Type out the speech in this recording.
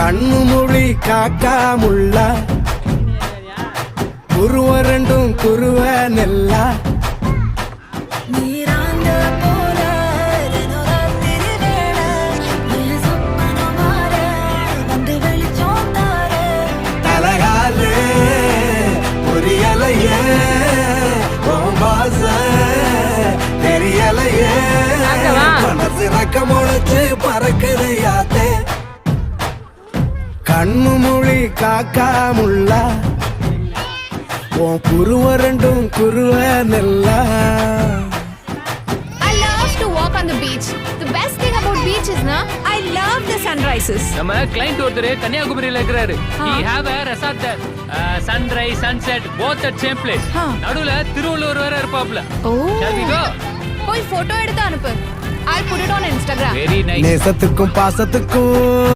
கண்ணு மொழி காக்கா முள்ளா குருவ ரெண்டும் குருவ நெல்லா தலகாலு புரியலையே தெரியலையே மனசு ரக்க முளைச்சு பறக்குது யாத்தே கண்ணு மொழி காக்கா முள்ளா உன் குருவ ரெண்டும் குருவ நெல்லா. I love to walk on the beach. The best thing about beach is na I love the sunrises. நம்ம கிளையண்ட் ஒருத்தர் கன்னியாகுமரியில இருக்கிறாரு. He have a resort there. Sunrise, sunset, both at same place. நடுவுல திருவள்ளுவர் வேற இருப்பாப்ல. Shall we go? போய் photo எடுத்து அனுப்பு. I'll put it on Instagram. Very nice. நேசத்துக்கும் பாசத்துக்கும்